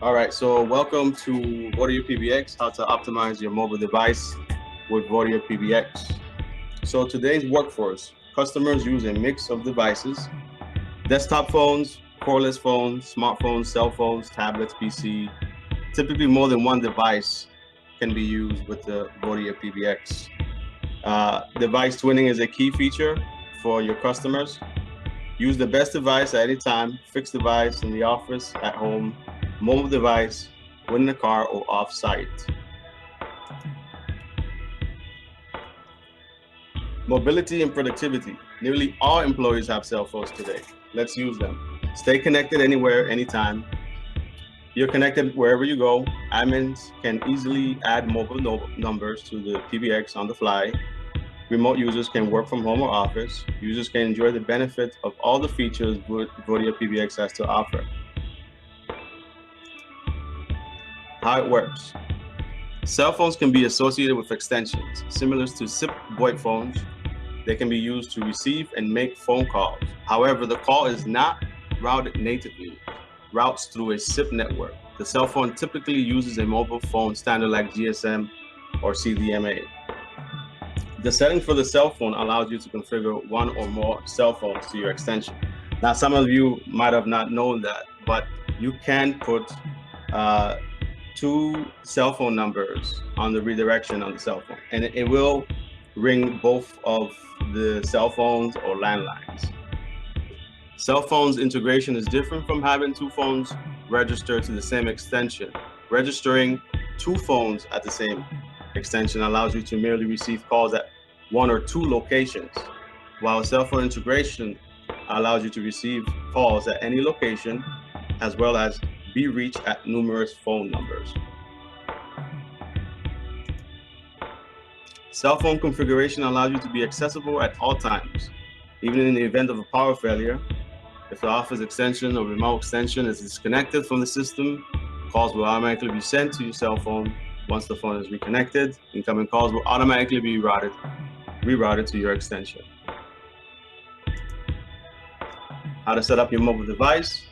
All right, so welcome to Vodia PBX, how to optimize your mobile device with Vodia PBX. So today's workforce, customers use a mix of devices, desktop phones, cordless phones, smartphones, cell phones, tablets, PC. Typically more than one device can be used with the Vodia PBX. Device twinning is a key feature for your customers. Use the best device at any time, fixed device in the office, at home, mobile device, when in the car or off-site. Mobility and productivity. Nearly all employees have cell phones today. Let's use them. Stay connected anywhere, anytime. You're connected wherever you go. Admins can easily add mobile numbers to the PBX on the fly. Remote users can work from home or office. Users can enjoy the benefit of all the features Vodia PBX has to offer. How it works. Cell phones can be associated with extensions, similar to SIP VoIP phones. They can be used to receive and make phone calls. However, the call is not routed natively, routes through a SIP network. The cell phone typically uses a mobile phone standard like GSM or CDMA. The setting for the cell phone allows you to configure one or more cell phones to your extension. Now, some of you might have not known that, but you can put two cell phone numbers on the redirection on the cell phone, and it will ring both of the cell phones or landlines. Cell phones integration is different from having two phones registered to the same extension. Registering two phones at the same extension allows you to merely receive calls at one or two locations, while cell phone integration allows you to receive calls at any location, as well as be reached at numerous phone numbers. Cell phone configuration allows you to be accessible at all times, even in the event of a power failure. If the office extension or remote extension is disconnected from the system, calls will automatically be sent to your cell phone. Once the phone is reconnected, incoming calls will automatically be rerouted to your extension. How to set up your mobile device.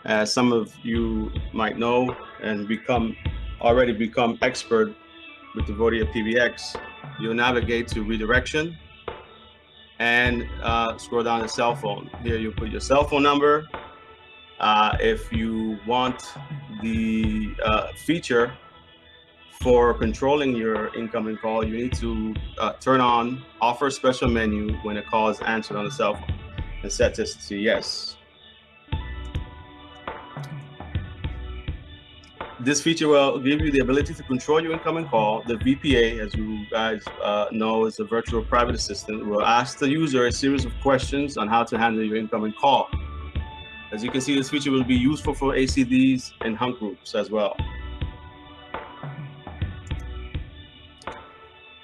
As some of you might know and already become expert with the Vodia PBX, you'll navigate to redirection and scroll down to cell phone. Here you put your cell phone number. If you want the feature for controlling your incoming call, you need to turn on offer special menu when a call is answered on the cell phone and set this to yes. This feature will give you the ability to control your incoming call. The VPA, as you guys know, is a virtual private assistant. Will ask the user a series of questions on how to handle your incoming call. As you can see, this feature will be useful for ACDs and hunt groups as well.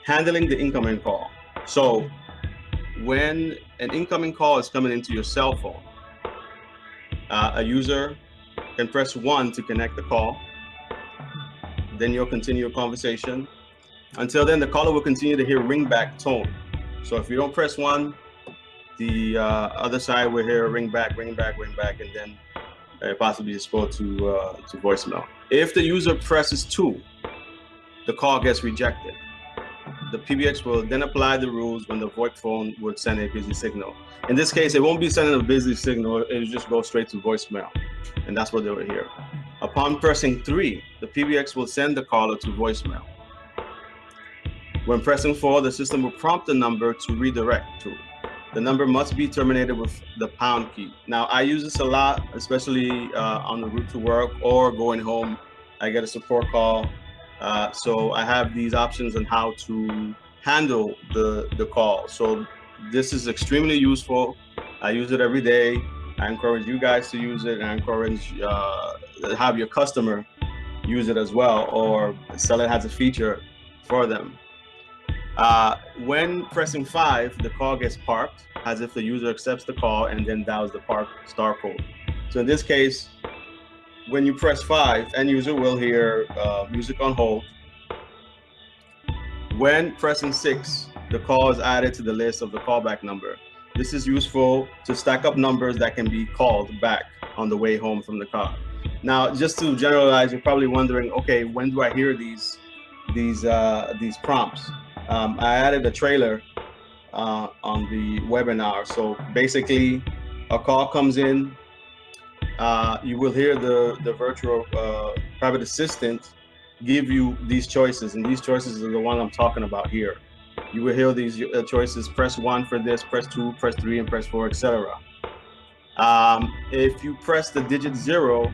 Handling the incoming call. So when an incoming call is coming into your cell phone, a user can press 1 to connect the call. Then you'll continue your conversation. Until then, the caller will continue to hear ringback tone. So if you don't press 1, the other side will hear ringback, and then possibly it's go to voicemail. If the user presses 2, the call gets rejected. The PBX will then apply the rules when the VoIP phone would send a busy signal. In this case, it won't be sending a busy signal, it'll just go straight to voicemail. And that's what they will hear. Upon pressing 3, the PBX will send the caller to voicemail. When pressing 4, the system will prompt the number to redirect to. The number must be terminated with the pound key. Now, I use this a lot, especially on the route to work or going home. I get a support call. So I have these options on how to handle the call. So this is extremely useful. I use it every day. I encourage you guys to use it, and I encourage have your customer use it as well, or sell it as a feature for them. When pressing 5, the call gets parked as if the user accepts the call and then dials the park star code. So in this case, when you press 5, end user will hear music on hold. When pressing 6, the call is added to the list of the callback number. This is useful to stack up numbers that can be called back on the way home from the car. Now, just to generalize, you're probably wondering, okay, when do I hear these prompts? I added a trailer on the webinar. So basically, a call comes in, you will hear the virtual private assistant give you these choices, and these choices are the one I'm talking about here. You will hear these choices: press 1 for this, press 2, press 3, and press 4, etc. If you press the digit 0,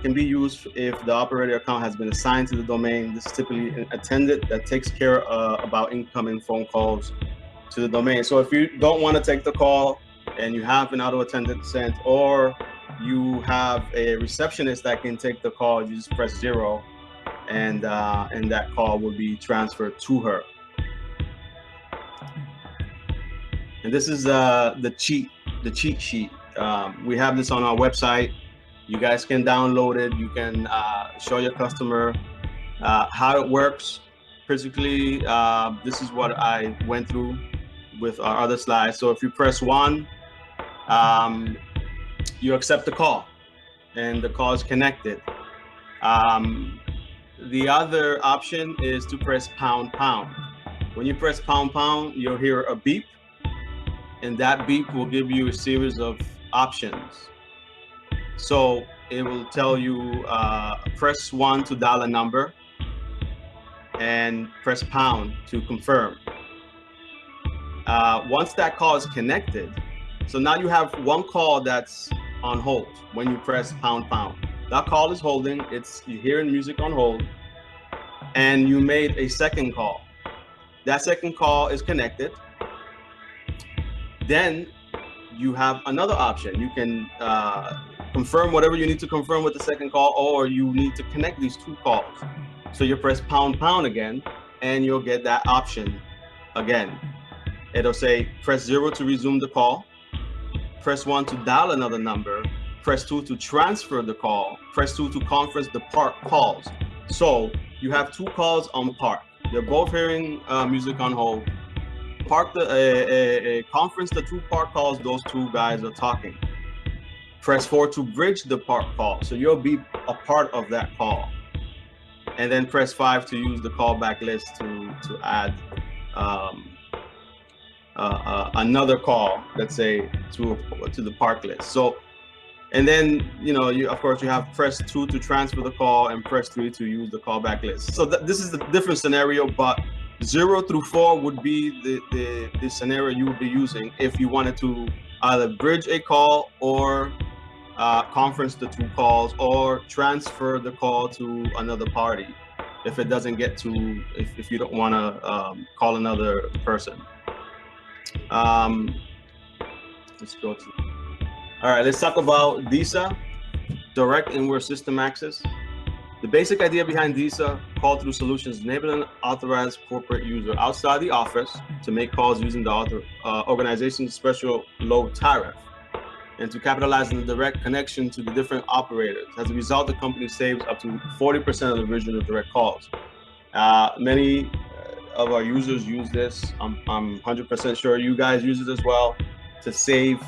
can be used if the operator account has been assigned to the domain. This is typically an attendant that takes care about incoming phone calls to the domain. So if you don't want to take the call and you have an auto attendant sent, or you have a receptionist that can take the call, you just press 0, and that call will be transferred to her. And this is the cheat sheet. We have this on our website. You guys can download it. You can show your customer how it works. Basically, this is what I went through with our other slides. So if you press 1, you accept the call, and the call is connected. The other option is to press pound. When you press pound, you'll hear a beep, and that beep will give you a series of options. So it will tell you press 1 to dial a number, and press pound to confirm. Once that call is connected, so now you have one call that's on hold when you press pound. That call is holding, you're hearing music on hold, and you made a second call. That second call is connected. Then you have another option. You can confirm whatever you need to confirm with the second call, or you need to connect these 2 calls. So you press pound again, and you'll get that option again. It'll say press 0 to resume the call, press 1 to dial another number, press 2 to transfer the call, press 2 to conference the park calls. So you have 2 calls on park. They're both hearing music on hold. Park conference the 2 park calls. Those 2 guys are talking. Press 4 to bridge the park call. So you'll be a part of that call. And then press 5 to use the callback list to add another call, let's say, to the park list. So, and then of course you have press 2 to transfer the call, and press 3 to use the callback list. So this is the different scenario, but 0 through 4 would be the scenario you would be using if you wanted to either bridge a call, or conference the 2 calls, or transfer the call to another party if it doesn't get to, if you don't want to call another person. Let's go to, all right, let's talk about DISA, direct inward system access. The basic idea behind DISA, call through solutions, enabling an authorized corporate user outside the office to make calls using the organization's special low tariff, and to capitalize on the direct connection to the different operators. As a result, the company saves up to 40% of the original direct calls. Many of our users use this. I'm 100% sure you guys use it as well, to save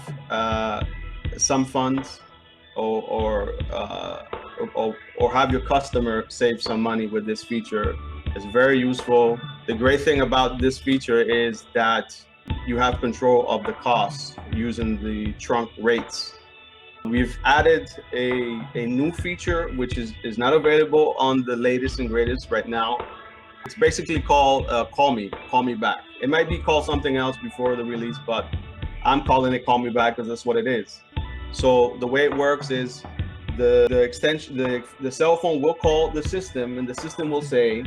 some funds, or have your customer save some money with this feature. It's very useful. The great thing about this feature is that you have control of the costs using the trunk rates. We've added a new feature which is not available on the latest and greatest right now. It's basically called call me back. It might be called something else before the release, but I'm calling it call me back because that's what it is. So the way it works is the extension, the cell phone will call the system, and the system will say,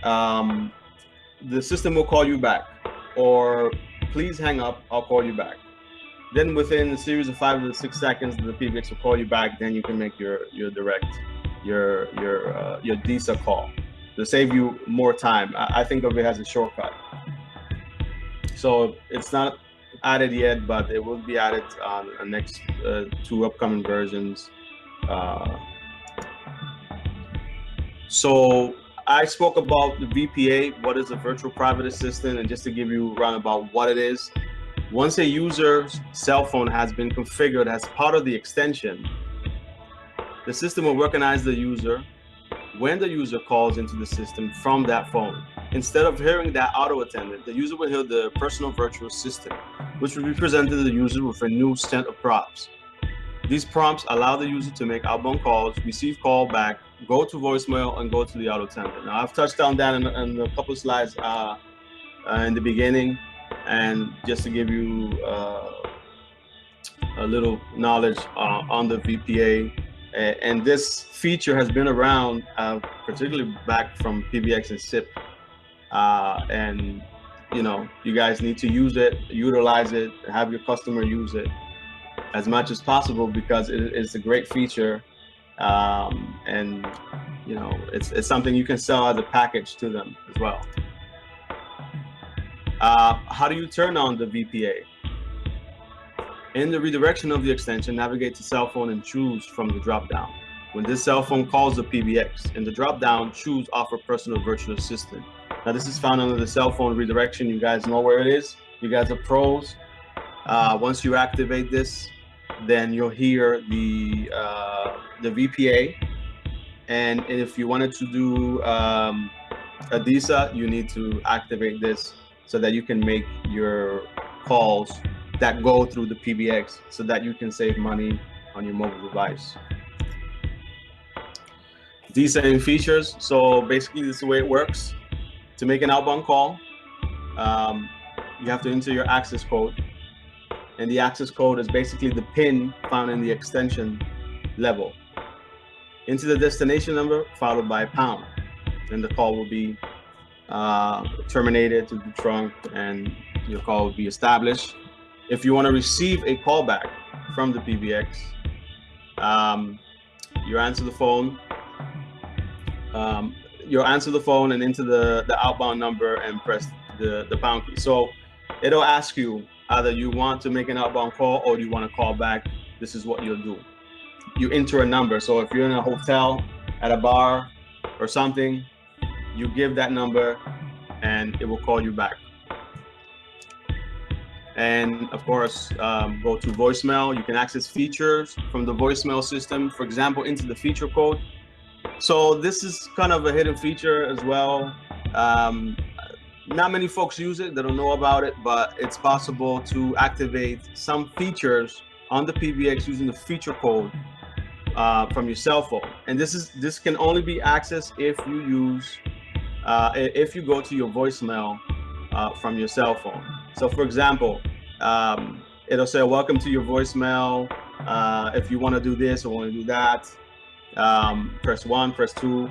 the system will call you back, or please hang up, I'll call you back. Then within a series of 5 to 6 seconds, the PBX will call you back. Then you can make your direct, your DISA call to save you more time. I think of it as a shortcut. So it's not added yet, but it will be added on the next 2 upcoming versions. So I spoke about the VPA, what is a virtual private assistant, and just to give you a roundabout what it is. Once a user's cell phone has been configured as part of the extension, the system will recognize the user when the user calls into the system from that phone. Instead of hearing that auto attendant, the user will hear the personal virtual assistant, which will be presented to the user with a new set of prompts. These prompts allow the user to make outbound calls, receive call back, go to voicemail, and go to the auto attendant. Now, I've touched on that in a couple of slides in the beginning, and just to give you a little knowledge on the VPA. And this feature has been around, particularly back from PBX and SIP. And you guys need to use it, utilize it, have your customer use it as much as possible, because it's a great feature. And it's something you can sell as a package to them as well. How do you turn on the VPA? In the redirection of the extension, navigate to cell phone and choose from the drop-down. When this cell phone calls the PBX, in the drop-down, choose Offer Personal Virtual Assistant. Now, this is found under the cell phone redirection. You guys know where it is. You guys are pros. Once you activate this, then you'll hear the VPA. And if you wanted to do a DISA, you need to activate this so that you can make your calls that go through the PBX, so that you can save money on your mobile device. DISA and features. So basically, this is the way it works. To make an outbound call, you have to enter your access code. And the access code is basically the PIN found in the extension level. Enter the destination number followed by pound. And the call will be terminated to the trunk, and your call will be established. If you want to receive a callback from the PBX, you answer the phone. You'll answer the phone and enter the outbound number and press the pound key. So it'll ask you either you want to make an outbound call or you want to call back. This is what you'll do. You enter a number. So if you're in a hotel, at a bar or something, you give that number and it will call you back. And of course, go to voicemail. You can access features from the voicemail system, for example, into the feature code. So this is kind of a hidden feature as well. Not many folks use it, they don't know about it, but it's possible to activate some features on the PBX using the feature code from your cell phone. And this can only be accessed if you use, if you go to your voicemail from your cell phone. So for example, it'll say, welcome to your voicemail. If you want to do this or want to do that, press 1, press 2.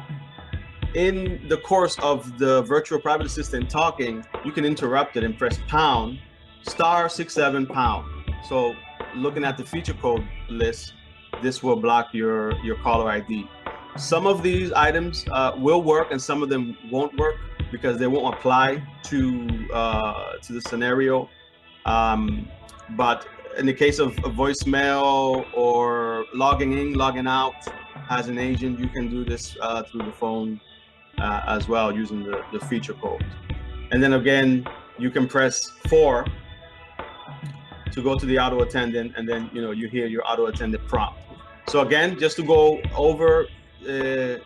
In the course of the virtual private assistant talking, you can interrupt it and press pound, *67 pound. So looking at the feature code list, this will block your caller ID. Some of these items will work and some of them won't work because they won't apply to the scenario. But in the case of a voicemail or logging in, logging out as an agent, you can do this through the phone as well using the feature code. And then again, you can press 4 to go to the auto attendant, and then you hear your auto attendant prompt. So again, just to go over the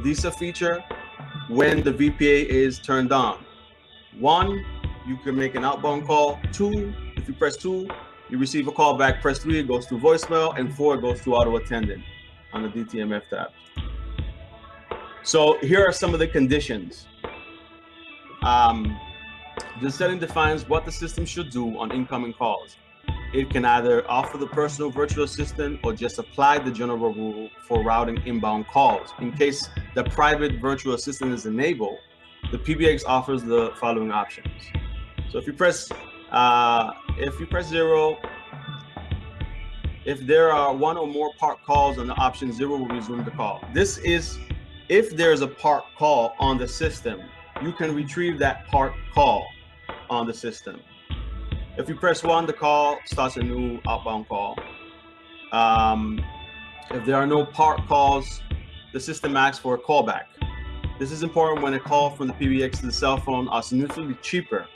DISA feature, when the VPA is turned on. 1, you can make an outbound call. 2, if you press 2, you receive a call back. Press 3, it goes to voicemail, and 4, it goes to auto attendant on the DTMF tab. So here are some of the conditions. The setting defines what the system should do on incoming calls. It can either offer the personal virtual assistant or just apply the general rule for routing inbound calls. In case the private virtual assistant is enabled, the PBX offers the following options. So if you press 0, if there are 1 or more parked calls on the option 0 will resume the call. This is if there's a parked call on the system, you can retrieve that parked call on the system. If you press 1, the call starts a new outbound call. If there are no parked calls, the system asks for a callback. This is important when a call from the PBX to the cell phone are significantly cheaper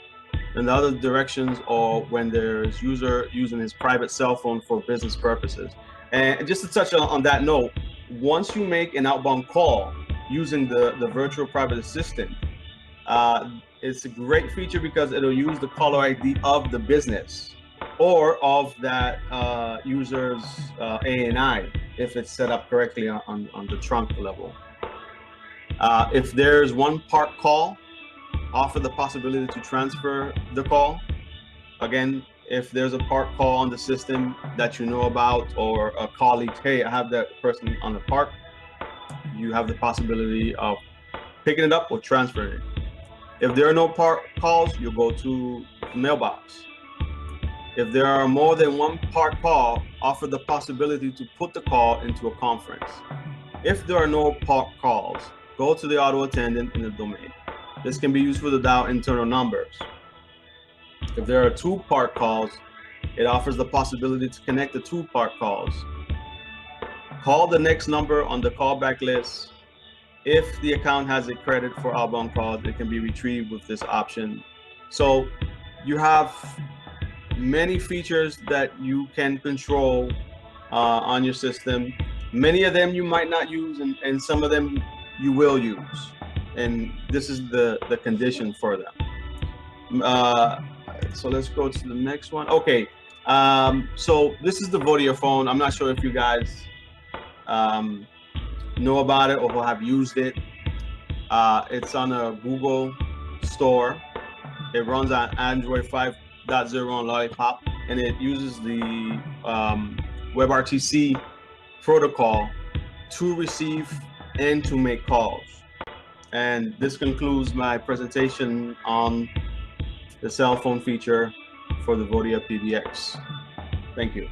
than the other directions, or when there's user using his private cell phone for business purposes. And just to touch on that note, once you make an outbound call using the virtual private assistant, it's a great feature because it'll use the caller ID of the business or of that user's ANI if it's set up correctly on the trunk level. If there's one part call, offer the possibility to transfer the call. Again, if there's a part call on the system that you know about, or a colleague, hey, I have that person on the park, you have the possibility of picking it up or transferring it. If there are no part calls, you go to the mailbox. If there are more than one part call, offer the possibility to put the call into a conference. If there are no part calls, go to the auto attendant in the domain. This can be used for the dial internal numbers. If there are two part calls, it offers the possibility to connect the two part calls. Call the next number on the callback list. If the account has a credit for outbound calls, it can be retrieved with this option. So you have many features that you can control on your system. Many of them you might not use, and some of them you will use. And this is the condition for them. So let's go to the next one. Okay, so this is the Vodia phone. I'm not sure if you guys know about it or have used it. It's on a Google store. It runs on Android 5.0 on Lollipop, and it uses the WebRTC protocol to receive and to make calls. And this concludes my presentation on the cell phone feature for the Vodia PBX. Thank you.